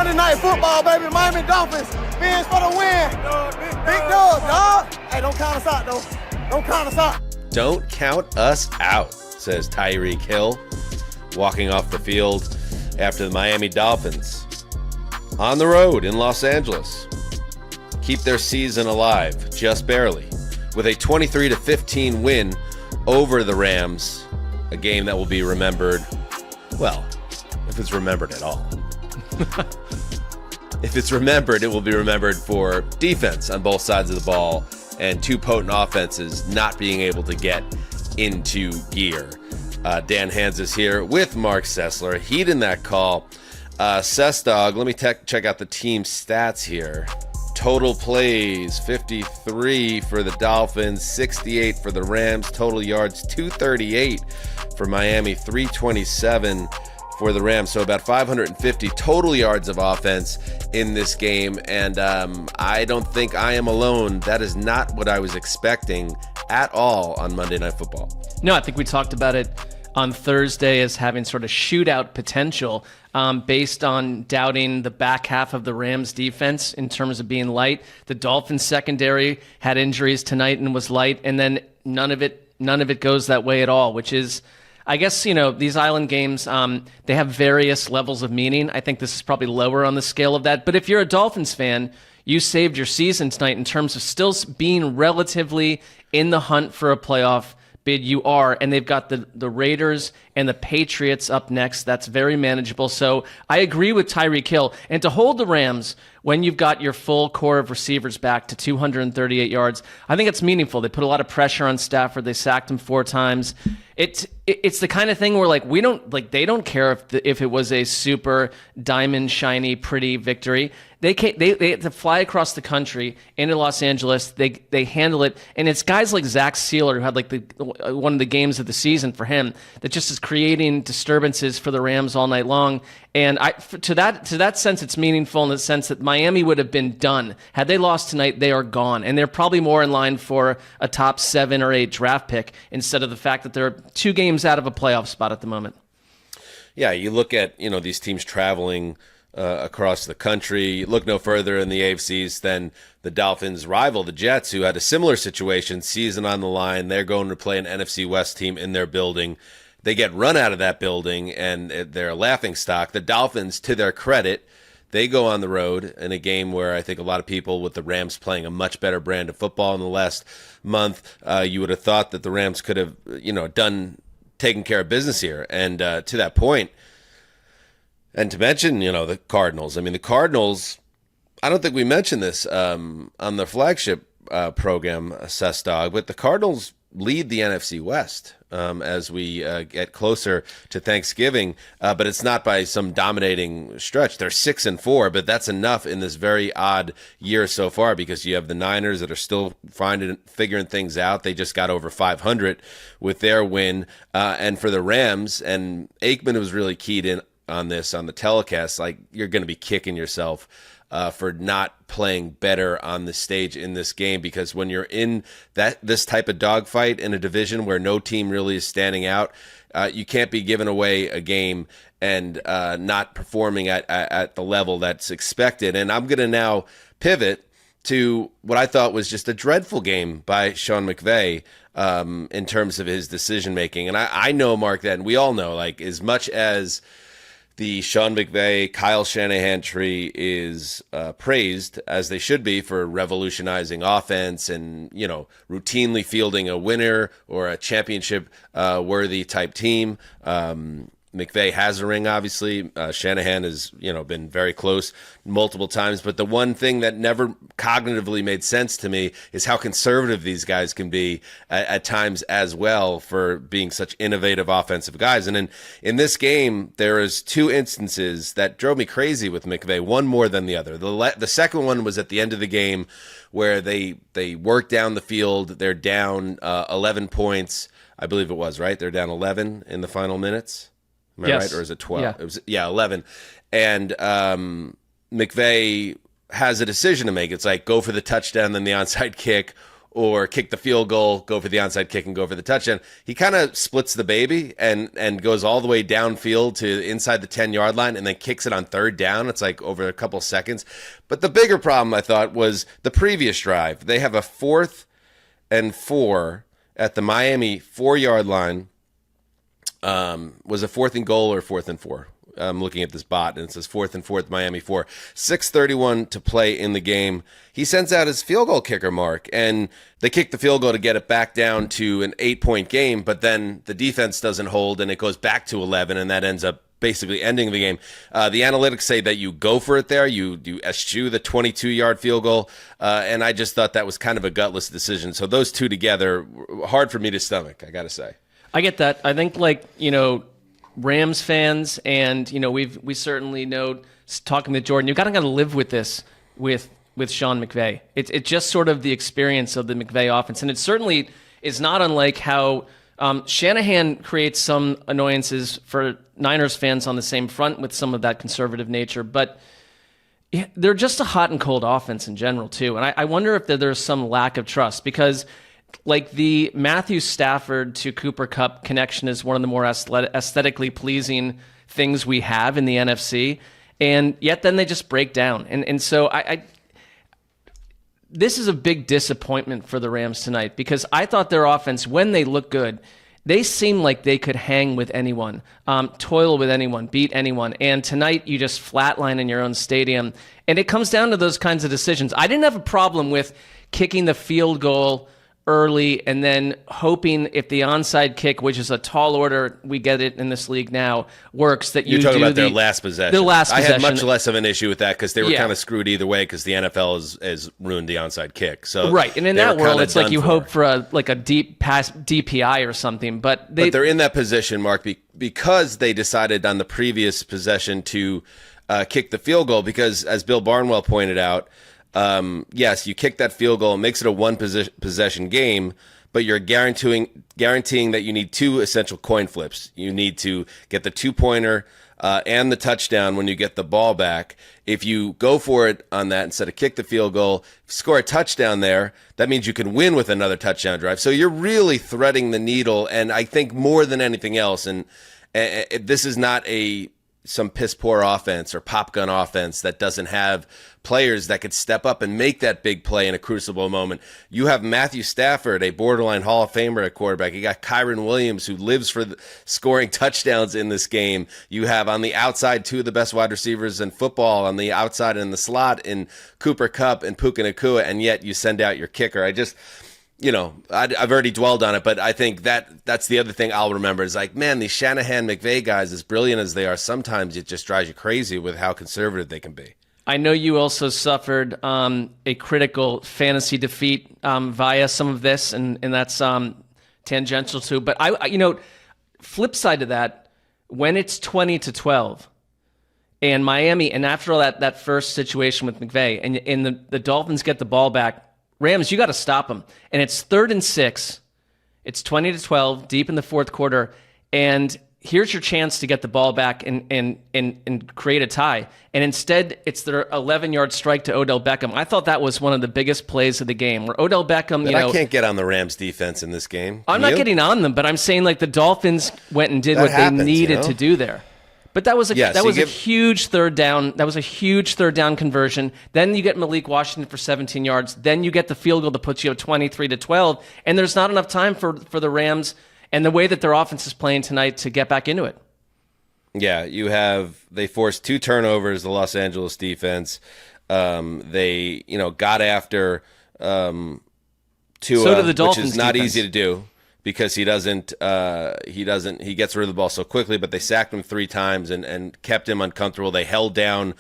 Monday Night Football, baby. Miami Dolphins. Fans for the win. Big dog, dog. Hey, don't count us out, though. Don't count us out. Don't count us out, says Tyreek Hill, walking off the field after the Miami Dolphins on the road in Los Angeles keep their season alive, just barely, with a 23-15 win over the Rams, a game that will be remembered, well, if it's remembered at all. If it's remembered, it will be remembered for defense on both sides of the ball and two potent offenses not being able to get into gear. Dan Hanzus here with Marc Sessler. Heat in that call. Sessdog, let me check out the team stats here. Total plays, 53 for the Dolphins, 68 for the Rams. Total yards, 238 for Miami, 327 for the Rams. So about 550 total yards of offense in this game. And I don't think I am alone. That is not what I was expecting at all on Monday Night Football. No, I think we talked about it on Thursday as having sort of shootout potential based on doubting the back half of the Rams defense in terms of being light. The Dolphins secondary had injuries tonight and was light, and then none of it goes that way at all, which is, I guess, these island games, they have various levels of meaning. I think this is probably lower on the scale of that. But if you're a Dolphins fan, you saved your season tonight in terms of still being relatively in the hunt for a playoff bid. You are, and they've got the Raiders and the Patriots up next. That's very manageable. So I agree with Tyreek Hill. And to hold the Rams when you've got your full core of receivers back to 238 yards, I think it's meaningful. They put a lot of pressure on Stafford. They sacked him 4 times. It's the kind of thing where they don't care if it was a super diamond shiny pretty victory. They had to fly across the country into Los Angeles. They handle it, and it's guys like Zach Sealer who had one of the games of the season for him that just is creating disturbances for the Rams all night long. And to that sense, it's meaningful in the sense that Miami would have been done had they lost tonight. They are gone, and they're probably more in line for a top 7 or 8 draft pick instead of the fact that they're 2 games out of a playoff spot at the moment. Yeah, you look at these teams traveling across the country. Look no further in the AFCs than the Dolphins' rival, the Jets, who had a similar situation, season on the line. They're going to play an NFC West team in their building. They get run out of that building, and they're a laughingstock. The Dolphins, to their credit, they go on the road in a game where I think a lot of people, with the Rams playing a much better brand of football in the last month, you would have thought that the Rams could have, taken care of business here. And to that point, and to mention, the Cardinals. I mean, the Cardinals, I don't think we mentioned this on the flagship program, Sessdog, but the Cardinals lead the NFC West as we get closer to Thanksgiving, but it's not by some dominating stretch. They're 6-4, but that's enough in this very odd year so far because you have the Niners that are still figuring things out. They just got over 500 with their win, and for the Rams, and Aikman was really keyed in on this on the telecast, you're going to be kicking yourself for not playing better on the stage in this game, because when you're in this type of dogfight in a division where no team really is standing out, you can't be giving away a game and not performing at the level that's expected. And I'm going to now pivot to what I thought was just a dreadful game by Sean McVay in terms of his decision making. And I know, Mark, that, and we all know, as much as the Sean McVay, Kyle Shanahan tree is praised, as they should be, for revolutionizing offense and, routinely fielding a winner or a championship worthy type team. McVay has a ring, obviously. Shanahan has, been very close multiple times. But the one thing that never cognitively made sense to me is how conservative these guys can be at times as well for being such innovative offensive guys. And in this game, there is 2 instances that drove me crazy with McVay, one more than the other. The second one was at the end of the game where they work down the field. They're down 11 points, I believe it was, right? They're down 11 in the final minutes. Am I right? Or is it 12? Yeah. It was 11. And McVay has a decision to make. It's go for the touchdown, then the onside kick, or kick the field goal, go for the onside kick, and go for the touchdown. He kind of splits the baby and goes all the way downfield to inside the 10-yard line and then kicks it on third down. It's like over a couple seconds. But the bigger problem, I thought, was the previous drive. They have a 4th and 4 at the Miami 4-yard line. Was a 4th and goal or 4th and 4? I'm looking at this bot, and it says 4th and 4 at Miami 4. 6:31 to play in the game. He sends out his field goal kicker, Mark, and they kick the field goal to get it back down to an 8-point game, but then the defense doesn't hold, and it goes back to 11, and that ends up basically ending the game. The analytics say that you go for it there. You eschew the 22-yard field goal, and I just thought that was kind of a gutless decision. So those two together, hard for me to stomach, I got to say. I get that. I think, Rams fans, and we certainly know, talking to Jordan, you've got to live with this with Sean McVay. It's just sort of the experience of the McVay offense, and it certainly is not unlike how Shanahan creates some annoyances for Niners fans on the same front with some of that conservative nature, but they're just a hot and cold offense in general too, and I wonder if there's some lack of trust, because like the Matthew Stafford to Cooper Kupp connection is one of the more aesthetically pleasing things we have in the NFC, and yet then they just break down. And so this is a big disappointment for the Rams tonight, because I thought their offense, when they look good, they seem like they could hang with anyone, toil with anyone, beat anyone. And tonight you just flatline in your own stadium. And it comes down to those kinds of decisions. I didn't have a problem with kicking the field goal early and then hoping if the onside kick, which is a tall order, we get it in this league now, works, that You're talking about their last possession. Their last possession. I had much less of an issue with that because they were kind of screwed either way, because the NFL has ruined the onside kick. So right, and in that world, it's like you hope for a deep pass DPI or something. But they're in that position, Mark, because they decided on the previous possession to kick the field goal, because as Bill Barnwell pointed out, yes, you kick that field goal, it makes it a one-possession game, but you're guaranteeing that you need two essential coin flips. You need to get the two-pointer and the touchdown when you get the ball back. If you go for it on that instead of kick the field goal, score a touchdown there, that means you can win with another touchdown drive. So you're really threading the needle, and I think more than anything else, and this is not some piss-poor offense or pop-gun offense that doesn't have players that could step up and make that big play in a crucible moment. You have Matthew Stafford, a borderline Hall of Famer at quarterback. You got Kyron Williams, who lives for scoring touchdowns in this game. You have on the outside two of the best wide receivers in football, on the outside in the slot in Cooper Kupp and Puka Nacua, and yet you send out your kicker. I've already dwelled on it, but I think that's the other thing I'll remember is like, man, these Shanahan McVay guys, as brilliant as they are, sometimes it just drives you crazy with how conservative they can be. I know you also suffered a critical fantasy defeat via some of this, and that's tangential too. But flip side to that, when it's 20-12, and Miami, and after all that first situation with McVay, and the Dolphins get the ball back, Rams, you got to stop them. And it's 3rd and 6. It's 20-12, deep in the fourth quarter, and here's your chance to get the ball back and create a tie. And instead, it's their 11-yard strike to Odell Beckham. I thought that was one of the biggest plays of the game, where Odell Beckham, I can't get on the Rams defense in this game. I'm not getting on them, but I'm saying like the Dolphins went and did what they needed to do there. But that was a huge third down. That was a huge third down conversion. Then you get Malik Washington for 17 yards. Then you get the field goal to put you up 23-12. And there's not enough time for the Rams and the way that their offense is playing tonight to get back into it. Yeah, they forced 2 turnovers, the Los Angeles defense. They got after Tua, so did the Dolphins, which is not defense. easy to do, because he gets rid of the ball so quickly, but they sacked him 3 times and kept him uncomfortable. They held down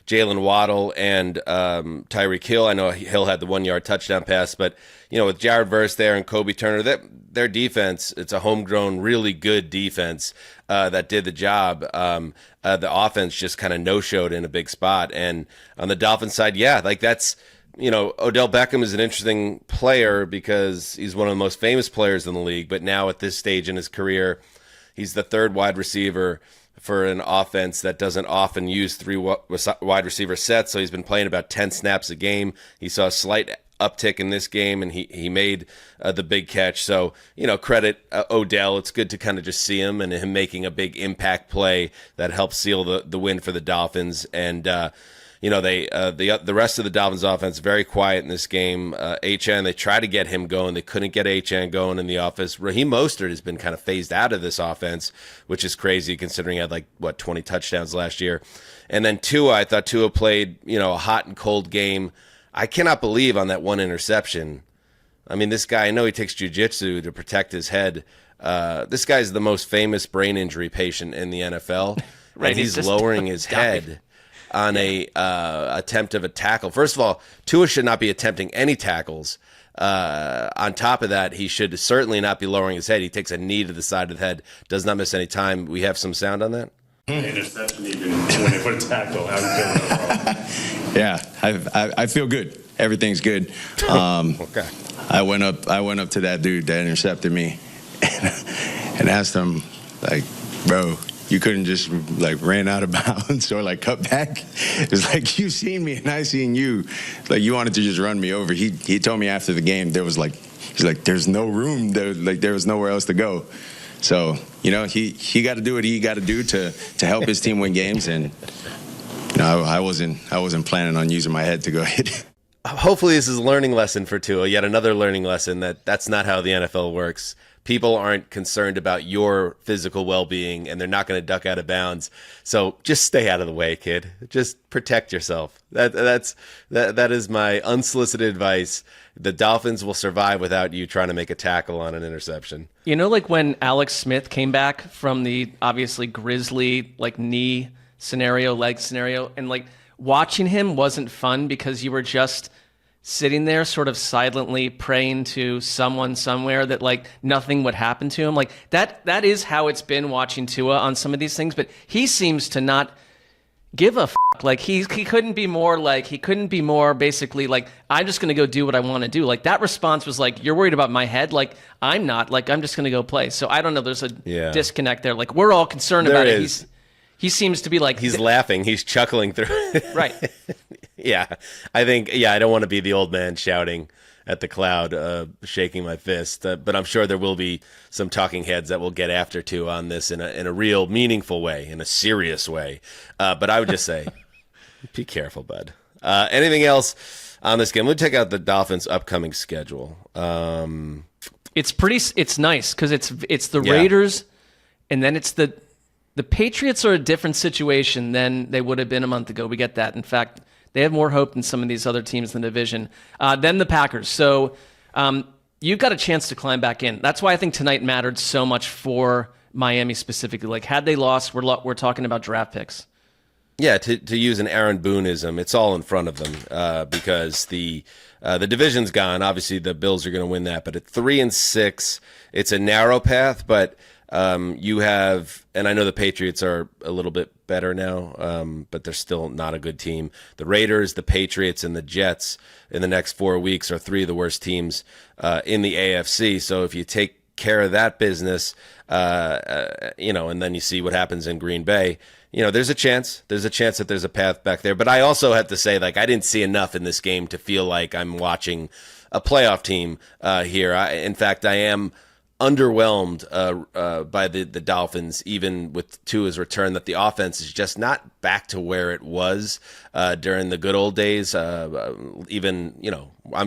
Jalen Waddle and Tyreek Hill. I know Hill had the 1-yard touchdown pass, but with Jared Verse there and Kobe Turner, their defense, it's a homegrown, really good defense that did the job. The offense just kind of no-showed in a big spot. And on the Dolphins side, that's Odell Beckham is an interesting player because he's one of the most famous players in the league, but now at this stage in his career, he's the 3rd wide receiver for an offense that doesn't often use 3 wide receiver sets, so he's been playing about 10 snaps a game. He saw a slight uptick in this game, and he made the big catch. So, credit Odell. It's good to kind of just see him and him making a big impact play that helps seal the win for the Dolphins. And, the rest of the Dolphins offense, very quiet in this game. HN, they tried to get him going. They couldn't get HN going in the office. Raheem Mostert has been kind of phased out of this offense, which is crazy considering he had 20 touchdowns last year. And then Tua, I thought Tua played, a hot and cold game. I cannot believe on that one interception. I mean, this guy, I know he takes jiu-jitsu to protect his head. This guy's the most famous brain injury patient in the NFL. Right, and he's lowering his head on a attempt of a tackle. First of all, Tua should not be attempting any tackles. On top of that, he should certainly not be lowering his head. He takes a knee to the side of the head, does not miss any time. We have some sound on that? Interception even when they put a tackle. How do you feel? Yeah, I feel good. Everything's good. Okay. I went up to that dude that intercepted me and asked him, bro, you couldn't just ran out of bounds or cut back? It's like, you seen me and I seen you. You wanted to just run me over. He told me after the game there was there's no room there. There was nowhere else to go. So, he got to do what he got to do to help his team win games. And I wasn't planning on using my head to go hit. Hopefully this is a learning lesson for Tua, yet another learning lesson that's not how the NFL works. People aren't concerned about your physical well-being, and they're not going to duck out of bounds. So just stay out of the way, kid. Just protect yourself. That is my unsolicited advice. The Dolphins will survive without you trying to make a tackle on an interception. When Alex Smith came back from the obviously grisly knee scenario, leg scenario, and watching him wasn't fun because you were just sitting there sort of silently praying to someone somewhere that nothing would happen to him. That is how it's been watching Tua on some of these things, but he seems to not give a f***. He couldn't be more basically I'm just going to go do what I want to do. That response was you're worried about my head? I'm not. I'm just going to go play. So I don't know. There's a disconnect there. We're all concerned about it. He seems to be he's laughing. He's chuckling through. Right. Yeah. I think, I don't want to be the old man shouting at the cloud, shaking my fist. But I'm sure there will be some talking heads that will get after Tua on this in a real meaningful way, in a serious way. But I would just say, be careful, bud. Anything else on this game? We'll take out the Dolphins' upcoming schedule. It's nice because it's the Raiders, and then it's the Patriots are a different situation than they would have been a month ago. We get that. In fact, they have more hope than some of these other teams in the division. Then the Packers. So you've got a chance to climb back in. That's why I think tonight mattered so much for Miami specifically. Had they lost, we're talking about draft picks. Yeah, to use an Aaron Booneism, it's all in front of them because the division's gone. Obviously, the Bills are going to win that. But at 3-6, it's a narrow path, but you have, and I know the Patriots are a little bit better now, but they're still not a good team. The Raiders, the Patriots, and the Jets in the next 4 weeks are three of the worst teams in the AFC. So if you take care of that business, and then you see what happens in Green Bay, there's a chance. There's a chance that there's a path back there. But I also have to say, I didn't see enough in this game to feel like I'm watching a playoff team here. In fact, I am underwhelmed by the Dolphins, even with Tua's return, that the offense is just not back to where it was during the good old days. I'm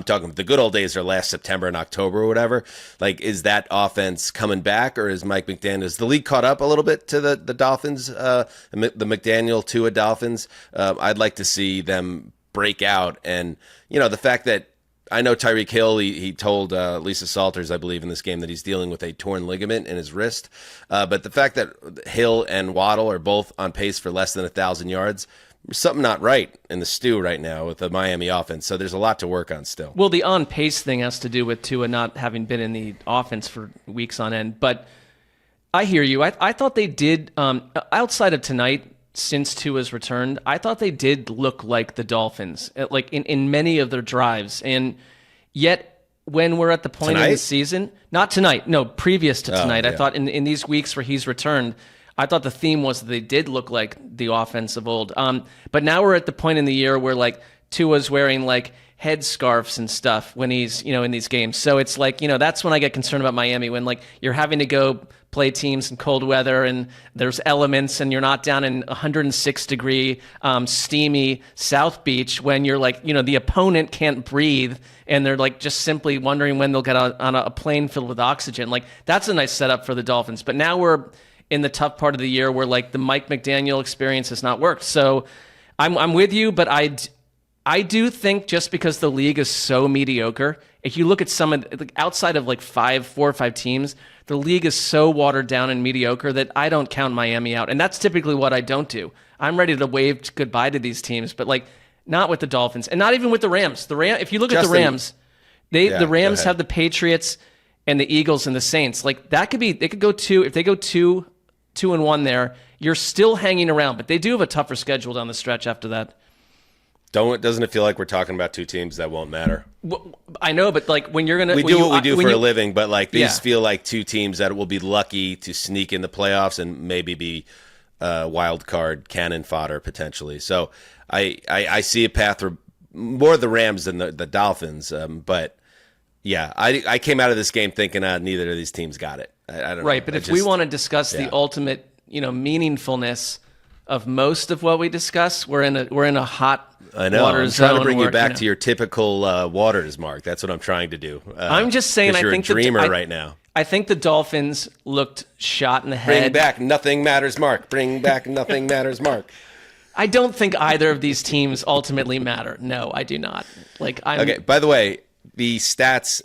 talking the good old days are last September and October or whatever. Is that offense coming back, or is Mike McDaniel, is the league caught up a little bit to the Dolphins, the McDaniel Tua Dolphins? I'd like to see them break out. And, the fact that, I know Tyreek Hill, he told Lisa Salters, I believe, in this game that he's dealing with a torn ligament in his wrist. But the fact that Hill and Waddle are both on pace for less than 1,000 yards, there's something not right in the stew right now with the Miami offense. So there's a lot to work on still. Well, the on-pace thing has to do with Tua not having been in the offense for weeks on end. But I hear you. I thought they did, outside of tonight, since Tua's returned, I thought they did look like the Dolphins, in many of their drives. And yet, when we're at the point in the season, not tonight, no, previous to tonight, I thought in these weeks where he's returned, I thought the theme was that they did look like the offense of old. But now we're at the point in the year where Tua's wearing headscarves and stuff when he's, in these games. So it's like, that's when I get concerned about Miami, when like you're having to go play teams in cold weather and there's elements and you're not down in 106 degree steamy South Beach when you're like, the opponent can't breathe and they're like just simply wondering when they'll get on a plane filled with oxygen. Like that's a nice setup for the Dolphins. But now we're in the tough part of the year where like the Mike McDaniel experience has not worked. So I'm with you, but I do think just because the league is so mediocre, if you look at some of outside of like 4 or 5 teams, the league is so watered down and mediocre that I don't count Miami out. And that's typically what I don't do. I'm ready to wave goodbye to these teams, but like not with the Dolphins and not even with the Rams. If you look at the Rams, the Rams have the Patriots and the Eagles and the Saints. Like that could be, they could go 2, if they go 2-1 there, you're still hanging around, but they do have a tougher schedule down the stretch after that. Doesn't it feel like we're talking about 2 teams that won't matter? Well, I know, but like when you're gonna, we do what we do for a living, but like these feel like 2 teams that will be lucky to sneak in the playoffs and maybe be wild card cannon fodder potentially. So I see a path for more the Rams than the Dolphins, but yeah, I came out of this game thinking neither of these teams got it. I don't know. Right, but if we want to discuss the ultimate, meaningfulness of most of what we discuss, we're in a hot water I'm zone. trying to bring you back to your typical waters, Mark. That's what I'm trying to do. I'm just saying, I you're think a dreamer right now. I think the Dolphins looked shot in the head. Bring back nothing matters, Mark. Bring back nothing matters, Mark. I don't think either of these teams ultimately matter. No, I do not. Okay. By the way, the stats,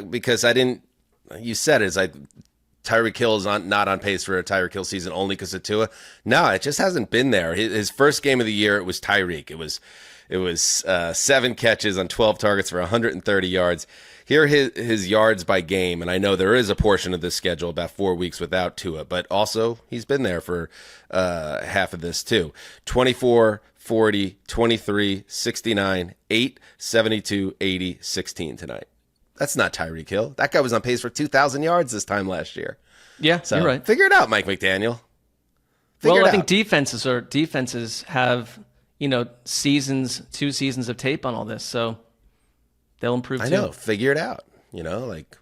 because you said it's like Tyreek Hill is not on pace for a Tyreek Hill season only because of Tua. No, it just hasn't been there. His first game of the year, it was Tyreek. It was 7 catches on 12 targets for 130 yards. Here are his yards by game, and I know there is a portion of this schedule, about 4 weeks without Tua, but also he's been there for half of this too. 24, 40, 23, 69, 8, 72, 80, 16 tonight. That's not Tyreek Hill. That guy was on pace for 2,000 yards this time last year. Yeah, so you're right. Figure it out, Mike McDaniel. I think defenses have 2 seasons of tape on all this, so they'll improve too. I know. Figure it out. Like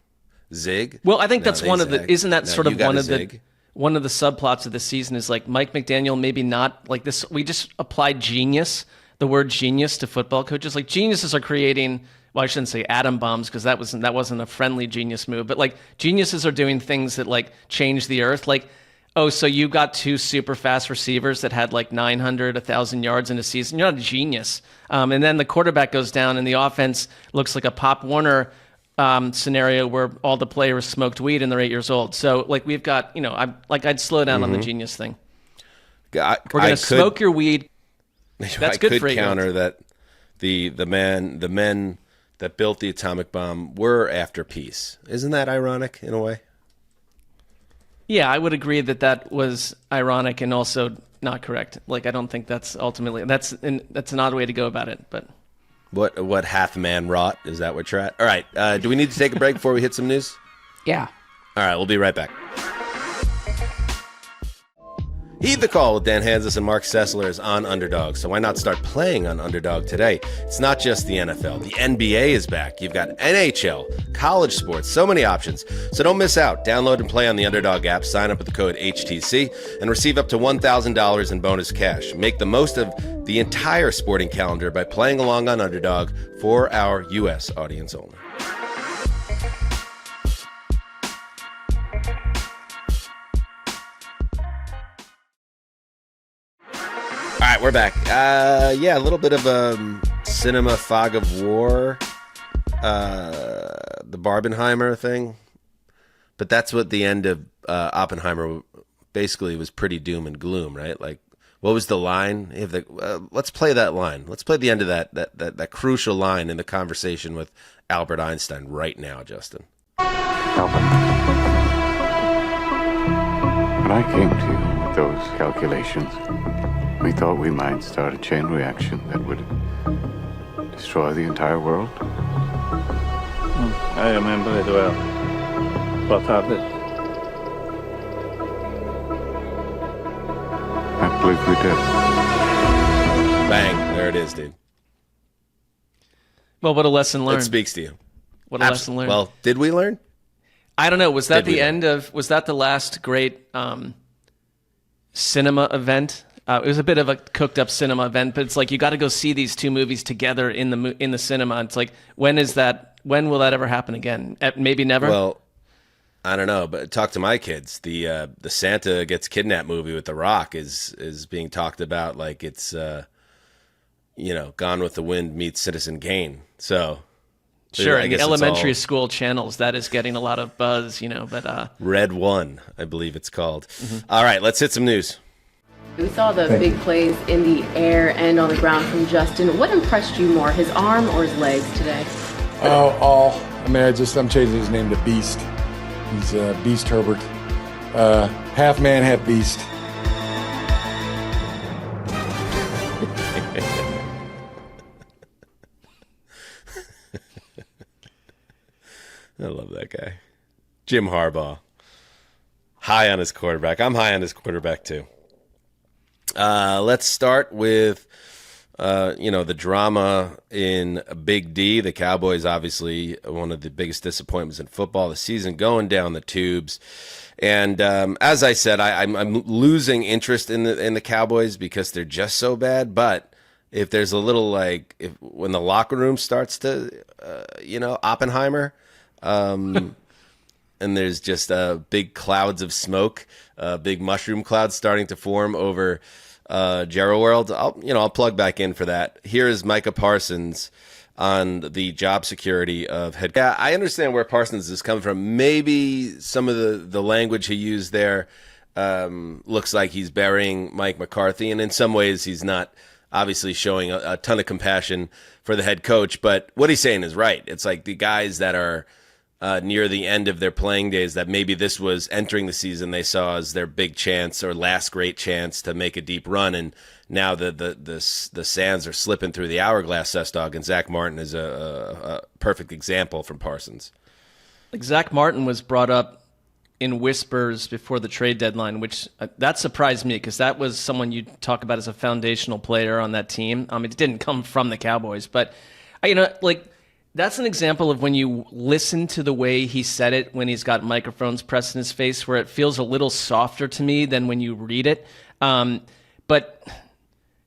zig. Well, I think that's one of the. zag. Isn't that Now sort of one of zig. one of the subplots of the season is like Mike McDaniel maybe not like this. We just applied genius, the word genius, to football coaches. Like geniuses are creating. Well, I shouldn't say atom bombs because that wasn't a friendly genius move. But like geniuses are doing things that like change the earth. Like, oh, so you got 2 super fast receivers that had like 900, 1,000 yards in a season. You're not a genius. And then the quarterback goes down and the offense looks like a Pop Warner scenario where all the players smoked weed and they're 8 years old. So like we've got, I'd slow down on the genius thing. We're going to smoke your weed. That's good for you. I could counter that the men that built the atomic bomb were after peace. Isn't that ironic in a way? Yeah, I would agree that was ironic and also not correct. Like, I don't think that's ultimately that's an odd way to go about it. But what hath man wrought? Is that what you're at? All right. Do we need to take a break before we hit some news? Yeah. All right. We'll be right back. Heed the Call with Dan Hanzus and Marc Sessler is on Underdog, so why not start playing on Underdog today? It's not just the NFL. The NBA is back. You've got NHL, college sports, so many options. So don't miss out. Download and play on the Underdog app, sign up with the code HTC, and receive up to $1,000 in bonus cash. Make the most of the entire sporting calendar by playing along on Underdog for our U.S. audience only. All right, we're back. A little bit of a cinema fog of war, the Barbenheimer thing. But that's what the end of Oppenheimer basically was, pretty doom and gloom, right? Like, what was the line? Let's play that line. Let's play the end of that crucial line in the conversation with Albert Einstein right now, Justin. Albert, when I came to you with those calculations, we thought we might start a chain reaction that would destroy the entire world. I remember it well. What happened? I believe we did. Bang. There it is, dude. Well, what a lesson learned. It speaks to you. What a lesson learned. Well, did we learn? I don't know. Was that was that the last great cinema event? It was a bit of a cooked up cinema event, but it's like you got to go see these two movies together in the cinema. It's like, when will that ever happen again? Maybe never. Well, I don't know, but talk to my kids. The Santa Gets Kidnapped movie with The Rock is being talked about like it's Gone with the Wind meets Citizen Kane. So sure, I in guess the it's elementary all school channels, that is getting a lot of buzz, but Red One, I believe it's called. All right, let's hit some news. We saw the big plays in the air and on the ground from Justin. What impressed you more, his arm or his legs today? Oh, all. I mean, I'm changing his name to Beast. He's Beast Herbert. Half man, half beast. I love that guy. Jim Harbaugh. High on his quarterback. I'm high on his quarterback, too. Let's start with, the drama in Big D. The Cowboys, obviously, one of the biggest disappointments in football this season, going down the tubes. And as I said, I'm losing interest in the Cowboys because they're just so bad. But if there's a little when the locker room starts to, Oppenheimer, and there's just big clouds of smoke, big mushroom clouds starting to form over Jerry World, I'll plug back in for that. Here is Micah Parsons on the job security of head. Yeah, I understand where Parsons is coming from. Maybe some of the language he used there looks like he's burying Mike McCarthy, and in some ways he's not obviously showing a ton of compassion for the head coach. But what he's saying is right. It's like the guys that are near the end of their playing days, that maybe this was entering the season they saw as their big chance or last great chance to make a deep run, and now the sands are slipping through the hourglass, Sestog, and Zach Martin is a perfect example from Parsons. Like Zach Martin was brought up in whispers before the trade deadline, which that surprised me because that was someone you talk about as a foundational player on that team. It didn't come from the Cowboys, but that's an example of when you listen to the way he said it when he's got microphones pressed in his face, where it feels a little softer to me than when you read it. But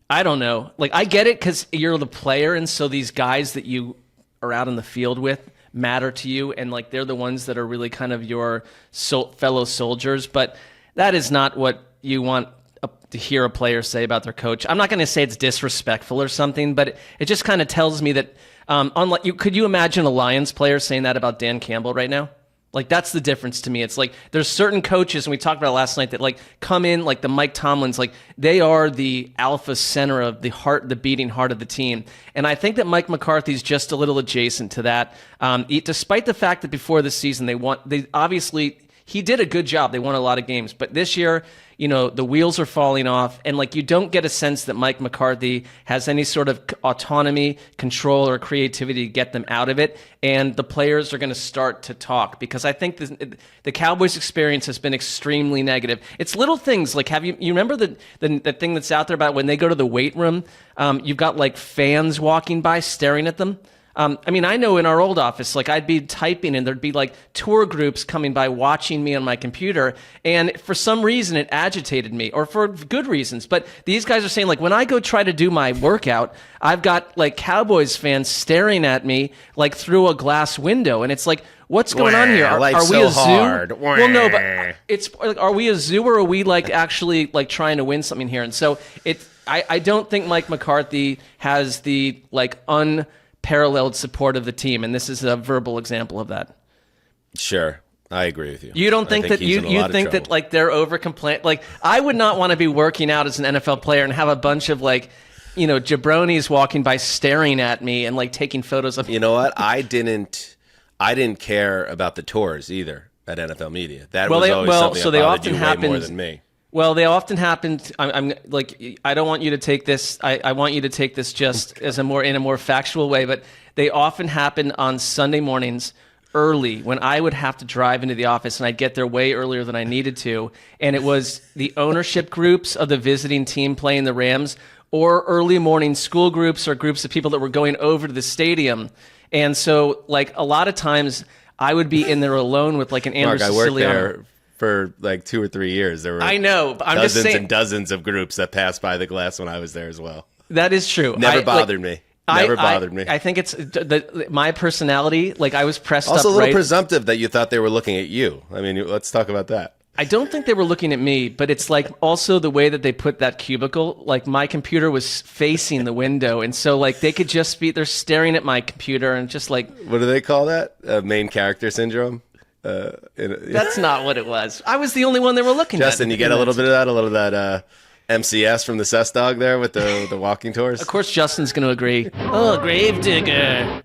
I don't know. Like, I get it because you're the player, and so these guys that you are out in the field with matter to you, and like they're the ones that are really kind of your fellow soldiers. But that is not what you want to hear a player say about their coach. I'm not going to say it's disrespectful or something, but it just kind of tells me that could you imagine a Lions player saying that about Dan Campbell right now? Like, that's the difference to me. It's like there's certain coaches, and we talked about it last night, that like come in like the Mike Tomlins, like they are the alpha center of the heart, the beating heart of the team. And I think that Mike McCarthy's just a little adjacent to that. Despite the fact that before the season he did a good job. They won a lot of games, but this year, the wheels are falling off, and like you don't get a sense that Mike McCarthy has any sort of autonomy, control, or creativity to get them out of it. And the players are going to start to talk because I think the Cowboys' experience has been extremely negative. It's little things like you remember the thing that's out there about when they go to the weight room, you've got like fans walking by staring at them. I know in our old office, like I'd be typing and there'd be like tour groups coming by watching me on my computer. And for some reason it agitated me, or for good reasons. But these guys are saying like when I go try to do my workout, I've got like Cowboys fans staring at me like through a glass window. And it's like, what's going on here? Are we a zoo? Hard. Well, no, but it's like, are we a zoo or are we like actually like trying to win something here? And so I don't think Mike McCarthy has the like unparalleled support of the team, and this is a verbal example of that. Sure, I agree with you. You don't think that you think that like they're over complain? Like, I would not want to be working out as an NFL player and have a bunch of like, jabronis walking by staring at me and like taking photos of. You know what? I didn't care about the tours either at NFL Media. That was always something that bothered you way more than me. Well, they often happen. I'm like, I don't want you to take this. I want you to take this just as in a more factual way. But they often happen on Sunday mornings early when I would have to drive into the office, and I'd get there way earlier than I needed to. And it was the ownership groups of the visiting team playing the Rams or early morning school groups or groups of people that were going over to the stadium. And so, like, a lot of times I would be in there alone with like an Andrew Mark, I worked Siciliano. there for like 2 or 3 years. There were I know, but I'm dozens just saying, and dozens of groups that passed by the glass when I was there as well. that is true. Never bothered me. Never bothered me. I think it's my personality. Like, I was pressed Also, up a little right. presumptive that you thought they were looking at you. I mean, let's talk about that. I don't think they were looking at me, but it's like also the way that they put that cubicle. Like, my computer was facing the window, and so like they could just be, they're staring at my computer and just like, What do they call that? Main character syndrome? that's not what it was. I was the only one they were looking at. Justin, you get a little bit of that MCS from the Cess Dog there with the walking tours? Of course, Justin's going to agree. Oh, Gravedigger.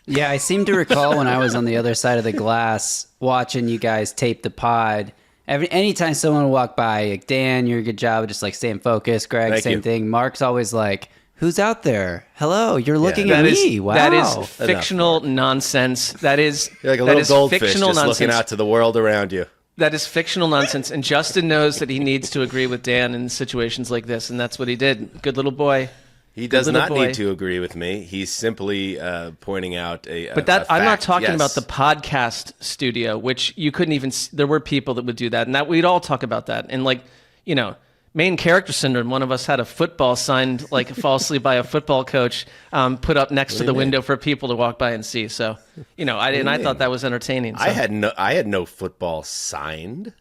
Yeah, I seem to recall when I was on the other side of the glass watching you guys tape the pod. Anytime someone would walk by, like, Dan, you're a good job of just like staying focused. Greg, Thank same you. thing. Mark's always like, "Who's out there? Hello, you're looking at That me. is, Wow, that is fictional nonsense. That is You're like a that little is goldfish fictional just nonsense. looking out to the world around you. That is fictional nonsense, and Justin knows that he needs to agree with Dan in situations like this, and that's what he did. Good little boy. He does little not boy. need to agree with me. He's simply pointing out a But that a I'm not fact. talking Yes. about the podcast studio, which you couldn't even. There were people that would do that, and that we'd all talk about that. And like, you know, main character syndrome. One of us had a football signed, like, falsely by a football coach, put up next to the window for people to walk by and see. So, you know, I thought that was entertaining. So. I had no football signed.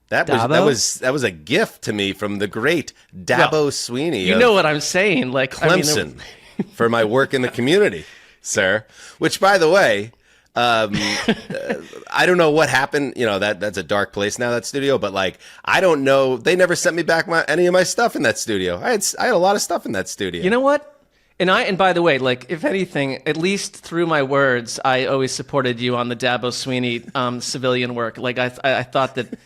That Dabo? was a gift to me from the great Dabo Sweeney. You of know what I'm saying? Like, Clemson for my work in the community, sir. Which, by the way, I don't know what happened. You know, that's a dark place now, that studio. But like, I don't know. They never sent me back any of my stuff in that studio. I had a lot of stuff in that studio. You know what? And by the way, like, if anything, at least through my words, I always supported you on the Dabo Sweeney civilian work. Like, I thought that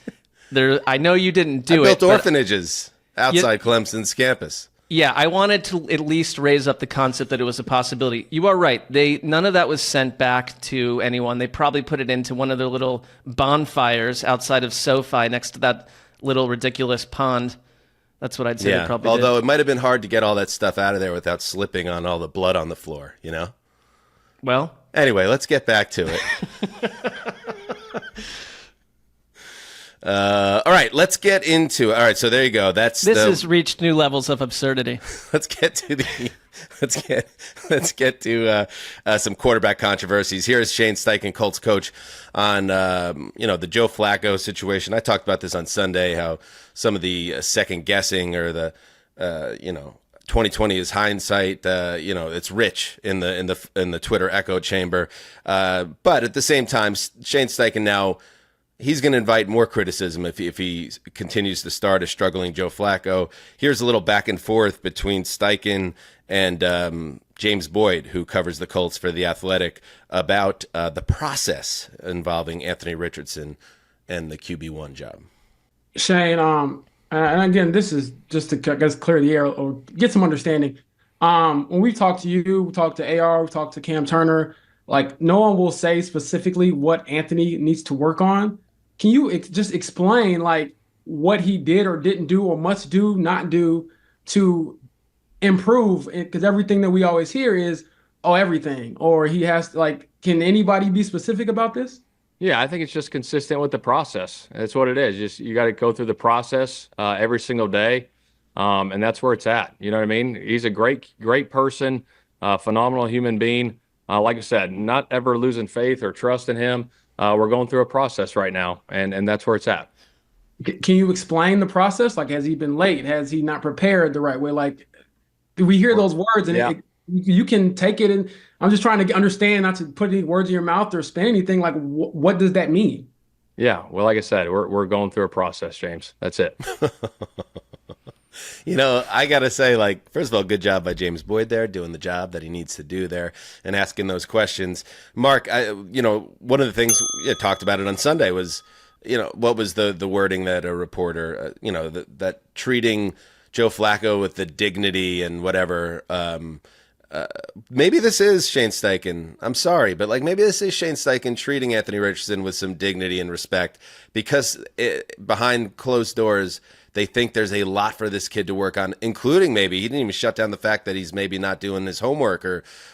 I know you didn't do I it. built orphanages outside Clemson's campus. Yeah, I wanted to at least raise up the concept that it was a possibility. You are right. None of that was sent back to anyone. They probably put it into one of their little bonfires outside of SoFi next to that little ridiculous pond. That's what I'd say they probably Although did. it might have been hard to get all that stuff out of there without slipping on all the blood on the floor, you know? Well, Anyway, let's get back to it. All right, let's get into it. All right, so there you go. this has reached new levels of absurdity. Let's get to some quarterback controversies. Here is Shane Steichen, Colts coach, on the Joe Flacco situation. I talked about this on Sunday, how some of the second guessing or the 2020 is hindsight. It's rich in the Twitter echo chamber. But at the same time, Shane Steichen now, he's going to invite more criticism if he continues to start a struggling Joe Flacco. Here's a little back and forth between Steichen and James Boyd, who covers the Colts for The Athletic, about the process involving Anthony Richardson and the QB1 job. Shane, and again, this is just to, I guess, clear the air or get some understanding. When we talk to you, we talk to AR, we talk to Cam Turner, like, no one will say specifically what Anthony needs to work on. Can you just explain, like, what he did or didn't do or must do, not do to improve? Because everything that we always hear is, everything. Or he has, like, can anybody be specific about this? Yeah, I think it's just consistent with the process. That's what it is. Just you got to go through the process every single day, and that's where it's at. You know what I mean? He's a great person, phenomenal human being. Like I said, not ever losing faith or trust in him. We're going through a process right now, and that's where it's at. Can you explain the process? Like, has he been late? Has he not prepared the right way? Like, do we hear those words and you can take it, and I'm just trying to understand, not to put any words in your mouth or spin anything. Like, what does that mean? Yeah, well, like I said, we're going through a process, James. That's it. You know, I got to say, like, first of all, good job by James Boyd there, doing the job that he needs to do there and asking those questions. Mark, one of the things you talked about it on Sunday was, what was the wording that a reporter, that treating Joe Flacco with the dignity and whatever. Maybe this is Shane Steichen. I'm sorry, but like, maybe this is Shane Steichen treating Anthony Richardson with some dignity and respect, because behind closed doors, they think there's a lot for this kid to work on, including maybe he didn't even shut down the fact that he's maybe not doing his homework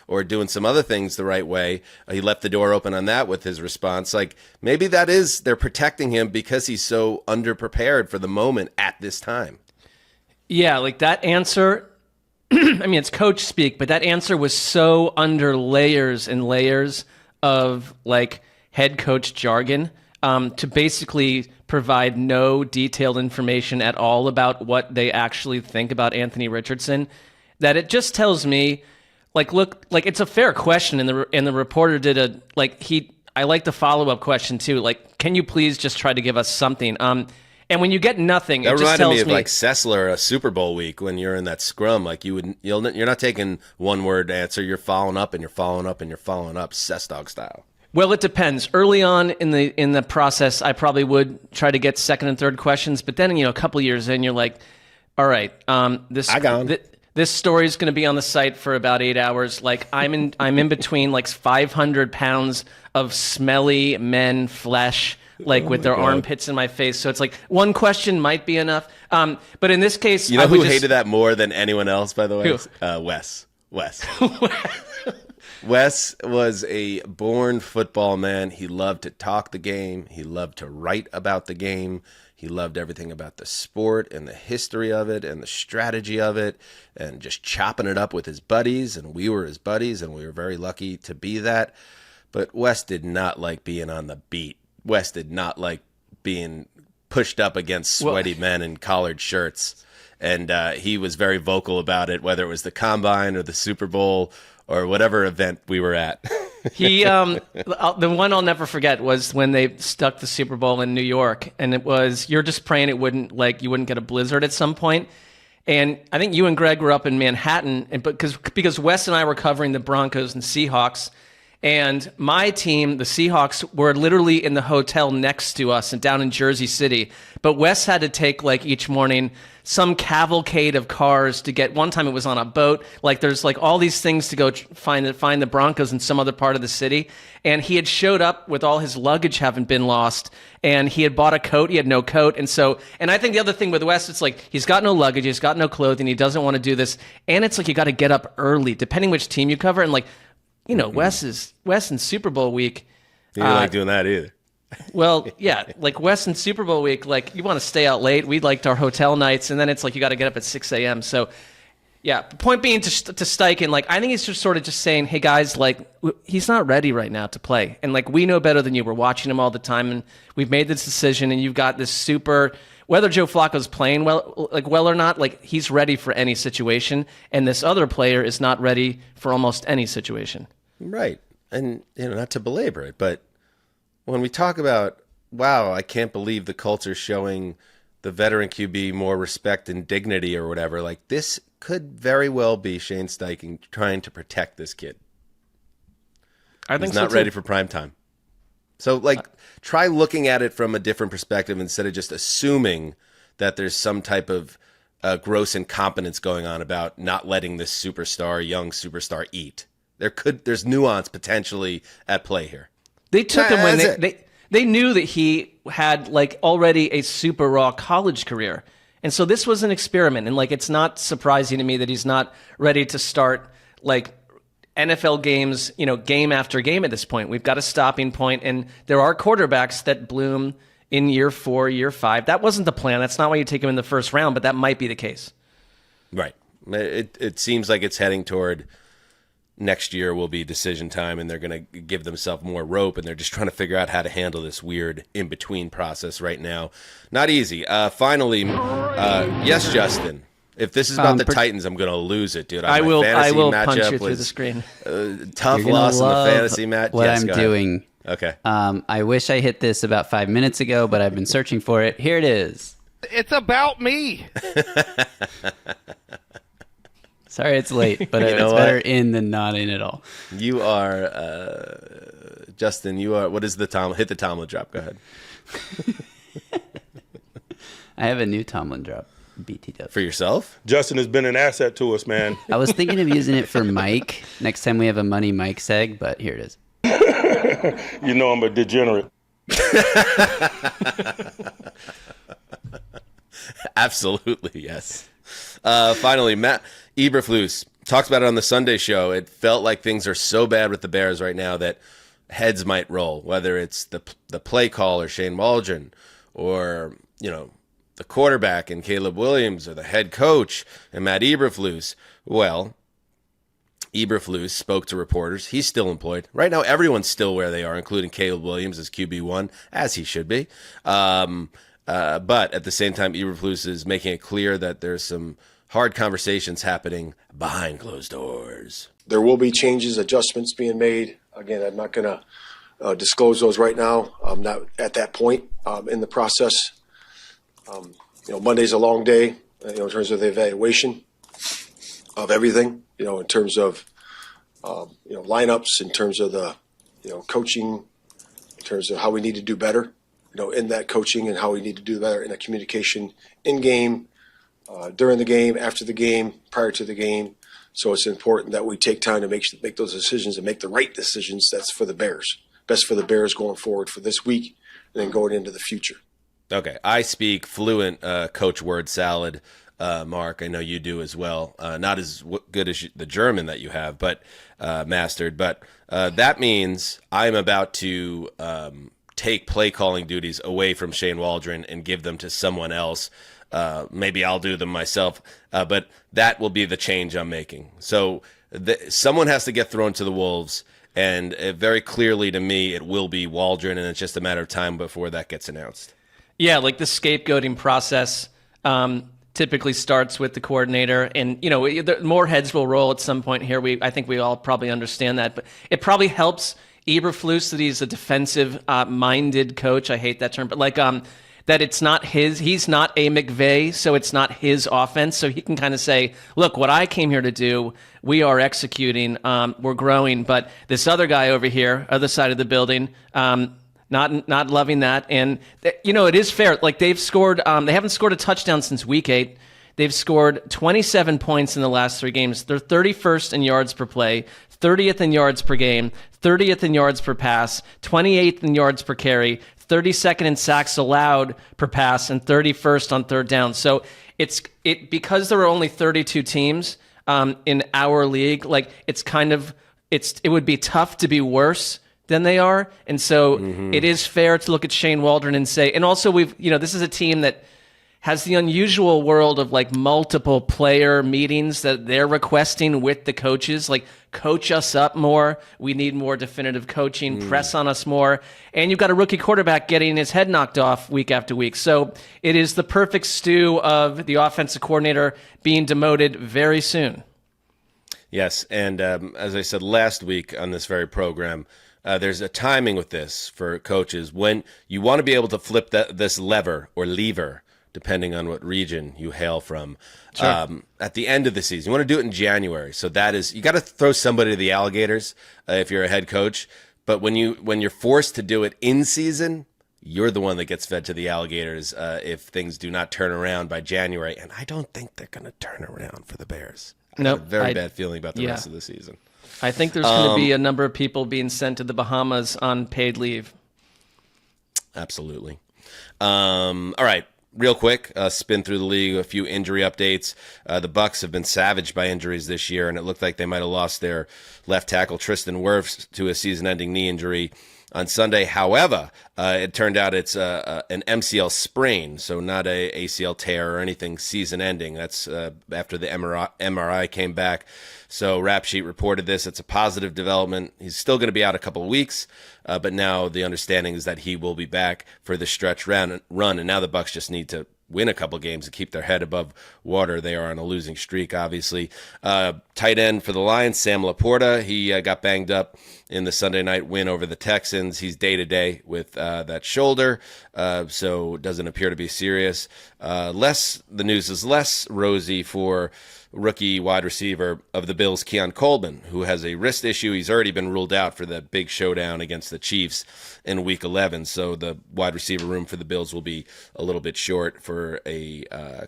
or doing some other things the right way. He left the door open on that with his response. Like, maybe that is, they're protecting him because he's so underprepared for the moment at this time. Yeah, like that answer, I mean, it's coach speak, but that answer was so under layers and layers of like head coach jargon to basically provide no detailed information at all about what they actually think about Anthony Richardson, that it just tells me, like, look, like it's a fair question, and the reporter did I like the follow-up question too, like, can you please just try to give us something? And when you get nothing, that it just tells reminded me of me, like Sessler, a Super Bowl week when you're in that scrum. Like you're not taking one word answer. You're following up and you're following up and you're following up, Sessdog style. Well, it depends. Early on in the process, I probably would try to get second and third questions, but then a couple years in, you're like, all right, this story is going to be on the site for about 8 hours. Like I'm in between like 500 pounds of smelly men flesh, like with their armpits in my face. So it's like one question might be enough. But in this case, you know who hated that more than anyone else, by the way? Who? Wes. Wes was a born football man. He loved to talk the game. He loved to write about the game. He loved everything about the sport and the history of it and the strategy of it and just chopping it up with his buddies. And we were his buddies, and we were very lucky to be that. But Wes did not like being on the beat. Wes did not like being pushed up against sweaty men in collared shirts. And he was very vocal about it, whether it was the Combine or the Super Bowl or whatever event we were at. He, the one I'll never forget was when they stuck the Super Bowl in New York, and it was, you're just praying you wouldn't get a blizzard at some point. And I think you and Greg were up in Manhattan, and because Wes and I were covering the Broncos and Seahawks, and my team, the Seahawks, were literally in the hotel next to us and down in Jersey City. But Wes had to take, like, each morning some cavalcade of cars to get. One time it was on a boat. Like, there's like all these things to go find the Broncos in some other part of the city. And he had showed up with all his luggage having been lost. And he had bought a coat. He had no coat. And I think the other thing with Wes, it's like he's got no luggage. He's got no clothing. He doesn't want to do this. And it's like you got to get up early, depending which team you cover. And like, Wes in Super Bowl week. He didn't like doing that either. Well, yeah, like Wes in Super Bowl week, like you want to stay out late. We liked our hotel nights, and then it's like you got to get up at 6 a.m. So, yeah, point being to Steichen, like I think he's just sort of just saying, hey guys, like he's not ready right now to play, and like we know better than you. We're watching him all the time, and we've made this decision, and you've got this super. Whether Joe Flacco's playing well or not, like he's ready for any situation, and this other player is not ready for almost any situation. Right. And, not to belabor it, but when we talk about, wow, I can't believe the Colts are showing the veteran QB more respect and dignity or whatever, like this could very well be Shane Steichen trying to protect this kid. I think he's not ready for prime time. So, like, try looking at it from a different perspective instead of just assuming that there's some type of gross incompetence going on about not letting this young superstar eat. There's nuance potentially at play here. They took him when they knew that he had like already a super raw college career. And so this was an experiment. And like, it's not surprising to me that he's not ready to start like NFL games, game after game at this point. We've got a stopping point, and there are quarterbacks that bloom in year 4, year 5. That wasn't the plan. That's not why you take him in the first round, but that might be the case. Right. It seems like it's heading toward next year will be decision time, and they're going to give themselves more rope, and they're just trying to figure out how to handle this weird in-between process right now. Not easy. Finally, yes, Justin, if this is about the Titans, I'm going to lose it, dude. I will punch you through the screen. Tough loss in the fantasy match. What I'm doing. Okay. I wish I hit this about 5 minutes ago, but I've been searching for it. Here it is. It's about me. Sorry it's late, but it's better in than not in at all. You are, Justin, what is the Tom? Hit the Tomlin drop. Go ahead. I have a new Tomlin drop. BTW. For yourself? Justin has been an asset to us, man. I was thinking of using it for Mike next time we have a Money Mike seg, but here it is. You know I'm a degenerate. Absolutely, yes. Finally, Matt Eberflus talks about it on the Sunday show. It felt like things are so bad with the Bears right now that heads might roll, whether it's the play caller, Shane Waldron, or, the quarterback and Caleb Williams, or the head coach and Matt Eberflus. Well, Eberflus spoke to reporters. He's still employed. Right now, everyone's still where they are, including Caleb Williams as QB1, as he should be. But at the same time, Eberflus is making it clear that there's some hard conversations happening behind closed doors. There will be changes, adjustments being made. Again, I'm not going to disclose those right now. I'm not at that point in the process. Monday's a long day, in terms of the evaluation of everything, in terms of, lineups, in terms of the, coaching, in terms of how we need to do better, in that coaching, and how we need to do better in the communication in game, during the game, after the game, prior to the game. So it's important that we take time to make those decisions and make the right decisions. That's for the Bears, best for the Bears going forward for this week and then going into the future. Okay, I speak fluent coach word salad, Mark. I know you do as well. Not as good as the German that you have, but mastered. But that means I'm about to take play calling duties away from Shane Waldron and give them to someone else. Maybe I'll do them myself, but that will be the change I'm making. So someone has to get thrown to the wolves, and very clearly to me, it will be Waldron, and it's just a matter of time before that gets announced. Yeah, like the scapegoating process typically starts with the coordinator, and more heads will roll at some point here. I think we all probably understand that, but it probably helps Eberflus that he's a defensive minded coach. I hate that term, but that it's not he's not a McVay, so it's not his offense. So he can kind of say, look, what I came here to do, we are executing, we're growing, but this other guy over here, other side of the building, not loving that. And, it is fair. Like they've scored, they haven't scored a touchdown since week 8. They've scored 27 points in the last 3 games. They're 31st in yards per play, 30th in yards per game, 30th in yards per pass, 28th in yards per carry, 32nd in sacks allowed per pass, and 31st on third down. So because there are only 32 teams in our league, it would be tough to be worse than they are. And so it is fair to look at Shane Waldron and say, and also this is a team that has the unusual world of multiple player meetings that they're requesting with the coaches, coach us up more. We need more definitive coaching, press on us more. And you've got a rookie quarterback getting his head knocked off week after week. So it is the perfect stew of the offensive coordinator being demoted very soon. Yes, and as I said last week on this very program, there's a timing with this for coaches when you want to be able to flip this lever or lever, depending on what region you hail from, at the end of the season. You want to do it in January. So that is, you got to throw somebody to the alligators if you're a head coach. But when you're forced to do it in season, you're the one that gets fed to the alligators if things do not turn around by January. And I don't think they're going to turn around for the Bears. I have a very bad feeling about the rest of the season. I think there's going to be a number of people being sent to the Bahamas on paid leave. Absolutely. All right. Real quick, spin through the league, a few injury updates. The Bucs have been savaged by injuries this year, and it looked like they might have lost their left tackle, Tristan Wirfs, to a season-ending knee injury on Sunday. However, it turned out it's an MCL sprain, so not a ACL tear or anything season-ending. That's after the MRI came back. So Rap Sheet reported this. It's a positive development. He's still going to be out a couple of weeks, but now the understanding is that he will be back for the stretch run. And now the Bucs just need to win a couple games and keep their head above water. They are on a losing streak, obviously. Tight end for the Lions, Sam Laporta. He got banged up in the Sunday night win over the Texans. He's day-to-day with that shoulder, so doesn't appear to be serious. The news is less rosy for rookie wide receiver of the Bills, Keon Coleman, who has a wrist issue. He's already been ruled out for the big showdown against the Chiefs in Week 11, so the wide receiver room for the Bills will be a little bit short for a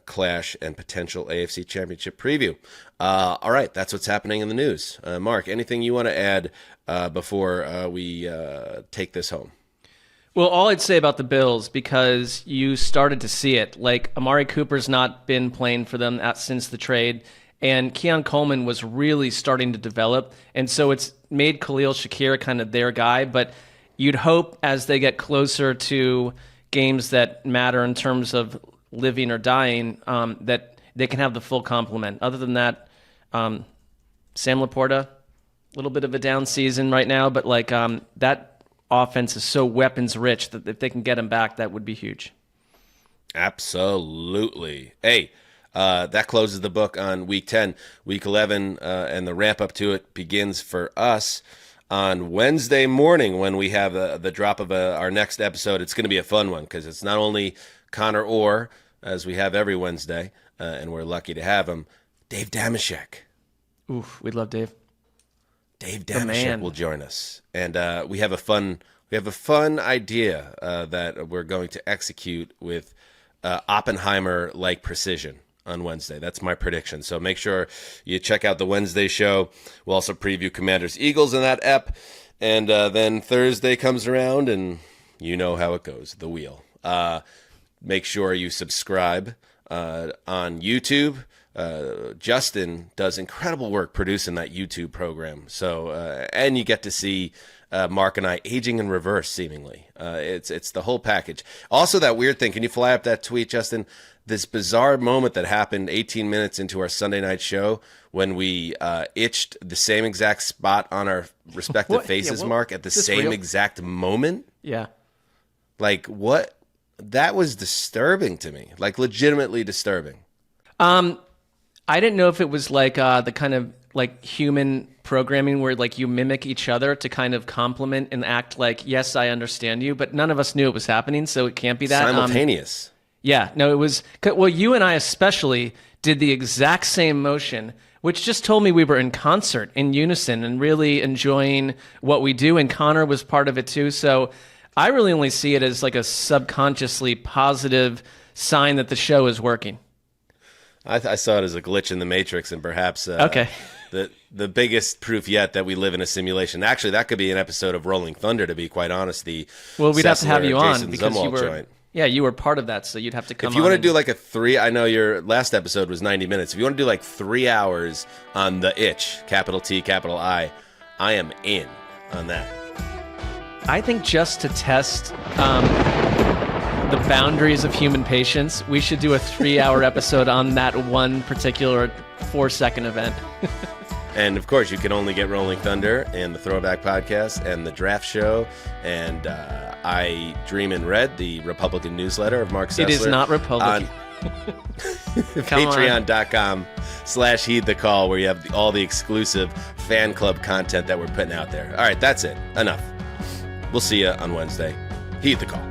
clash and potential AFC Championship preview. All right, that's what's happening in the news. Mark, anything you want to add before we take this home? Well, all I'd say about the Bills, because you started to see it, like Amari Cooper's not been playing for them since the trade, and Keon Coleman was really starting to develop, and so it's made Khalil Shakir kind of their guy, but you'd hope as they get closer to games that matter in terms of living or dying, that they can have the full complement. Other than that, Sam Laporta, a little bit of a down season right now, but like that offense is so weapons rich that if they can get him back, that would be huge. Absolutely. Hey, that closes the book on Week 10. Week 11 and the ramp up to it begins for us on Wednesday morning when we have the drop of our next episode. It's going to be a fun one because it's not only Connor Orr, as we have every Wednesday, and we're lucky to have him, Dave Damashek. Oof, we'd love Dave. Dave Damashek will join us, and we have a fun idea that we're going to execute with Oppenheimer-like precision on Wednesday. That's my prediction. So make sure you check out the Wednesday show. We'll also preview Commanders-Eagles in that ep, and then Thursday comes around, and you know how it goes. The wheel. Make sure you subscribe on YouTube. Justin does incredible work producing that YouTube program. So, and you get to see Mark and I aging in reverse, seemingly. It's the whole package. Also, that weird thing. Can you fly up that tweet, Justin? This bizarre moment that happened 18 minutes into our Sunday night show when we itched the same exact spot on our respective faces, Mark, at the same exact moment. Yeah. Like, what? That was disturbing to me. Like, legitimately disturbing. I didn't know if it was like the kind of like human programming where like you mimic each other to kind of compliment and act like, yes, I understand you, but none of us knew it was happening, so it can't be that. Simultaneous. Yeah, no, it was, well, you and I especially did the exact same motion, which just told me we were in concert, in unison, and really enjoying what we do, and Connor was part of it too, so I really only see it as like a subconsciously positive sign that the show is working. I saw it as a glitch in the Matrix, and perhaps the biggest proof yet that we live in a simulation. Actually, that could be an episode of Rolling Thunder, to be quite honest. We'd have to have you on Jason because Zumwalt you were, joint. Yeah, you were part of that, so you'd have to come on. If you want to do like a 3, I know your last episode was 90 minutes. If you want to do like 3 hours on The Itch, capital T, capital I am in on that. I think just to test the boundaries of human patience, we should do a 3-hour episode on that one particular 4-second event. And of course, you can only get Rolling Thunder and the Throwback Podcast and the Draft Show and I Dream in Red, the Republican newsletter of Marc Sessler. It is not Republican. Patreon.com/Heed the Call, where you have all the exclusive fan club content that we're putting out there. All right, that's it. Enough. We'll see you on Wednesday. Heed the call.